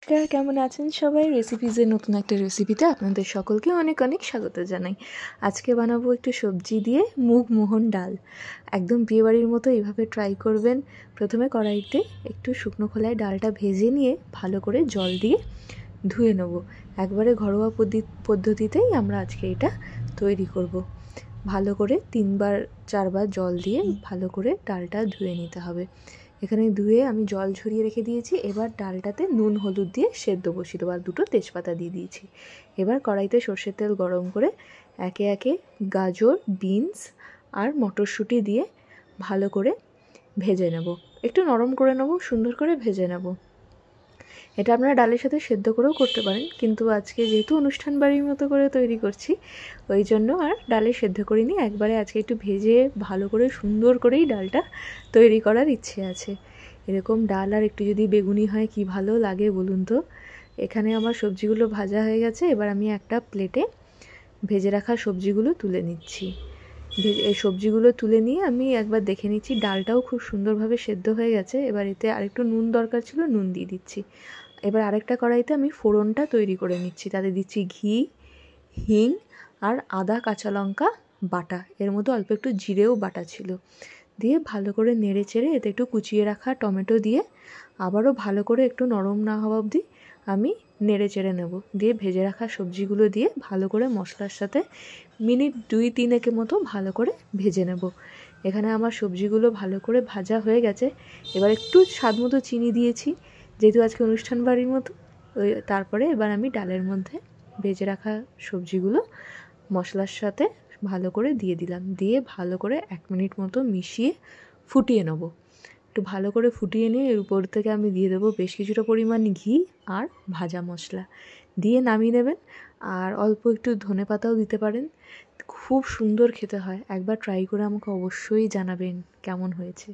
কেমন আছেন সবাই? রেসিপিজের নতুন একটা রেসিপিতে আপনাদের সকলকে অনেক অনেক স্বাগত জানাই। আজকে বানাবো একটু সবজি দিয়ে মুগ মোহন ডাল। একদম বিয়েবাড়ির মতো এইভাবে ট্রাই করবেন। প্রথমে কড়াইতে একটু শুকনো খোলায় ডালটা ভেজে নিয়ে ভালো করে জল দিয়ে ধুয়ে নেব। একবারে ঘরোয়া পদ্ধতিতেই আমরা আজকে এটা তৈরি করব। ভালো করে 3-4বার জল দিয়ে ভালো করে ডালটা ধুয়ে নিতে হবে। এখানে ধুয়ে আমি জল ঝরিয়ে রেখে দিয়েছি। এবার ডালটাতে নুন হলুদ দিয়ে সেদ্ধ বসিয়ে দেবো, আর 2টো তেজপাতা দিয়ে দিয়েছি। এবার কড়াইতে সর্ষের তেল গরম করে একে একে গাজর, বিনস আর মটরশুঁটি দিয়ে ভালো করে ভেজে নেব। একটু নরম করে নেব, সুন্দর করে ভেজে নেব। এটা আপনারা ডালের সাথে সেদ্ধ করেও করতে পারেন, কিন্তু আজকে যেহেতু অনুষ্ঠান বাড়ির মতো করে তৈরি করছি ওই জন্য আর ডালে সেদ্ধ করিনি। একবারে আজকে একটু ভেজে ভালো করে সুন্দর করেই ডালটা তৈরি করার ইচ্ছে আছে। এরকম ডাল আর একটু যদি বেগুনি হয় কি ভালো লাগে বলুন তো। এখানে আমার সবজিগুলো ভাজা হয়ে গেছে। এবার আমি একটা প্লেটে ভেজে রাখা সবজিগুলো তুলে নিচ্ছি। এই সবজিগুলো তুলে নিয়ে আমি একবার দেখে নিচ্ছি ডালটাও খুব সুন্দরভাবে সেদ্ধ হয়ে গেছে। এবার এতে আরেকটু নুন দরকার ছিল, নুন দিয়ে দিচ্ছি। এবার আরেকটা কড়াইতে আমি ফোড়নটা তৈরি করে নিচ্ছি। তাতে দিচ্ছি ঘি, হিং আর আদা কাঁচা লঙ্কা বাটা। এর মধ্যে অল্প একটু জিরেও বাটা ছিল। দিয়ে ভালো করে নেড়ে চেড়ে এতে একটু কুচিয়ে রাখা টমেটো দিয়ে আবারও ভালো করে একটু নরম না হওয়া অবধি আমি নেড়ে চেড়ে নেব। দিয়ে ভেজে রাখা সবজিগুলো দিয়ে ভালো করে মশলার সাথে মিনিট 2-3 মতো ভালো করে ভেজে নেব। এখানে আমার সবজিগুলো ভালো করে ভাজা হয়ে গেছে। এবার একটু স্বাদ মতো চিনি দিয়েছি, যেহেতু আজকে অনুষ্ঠান বাড়ির মতো। তারপরে এবার আমি ডালের মধ্যে ভেজে রাখা সবজিগুলো মশলার সাথে ভালো করে দিয়ে দিলাম। দিয়ে ভালো করে 1 মিনিট মতো মিশিয়ে ফুটিয়ে নেব। একটু ভালো করে ফুটিয়ে নিয়ে এর উপর থেকে আমি দিয়ে দেবো বেশ কিছুটা পরিমাণ ঘি আর ভাজা মশলা। দিয়ে নামিয়ে নেবেন। আর অল্প একটু ধনেপাতাও দিতে পারেন। খুব সুন্দর খেতে হয়। একবার ট্রাই করে আমাকে অবশ্যই জানাবেন কেমন হয়েছে।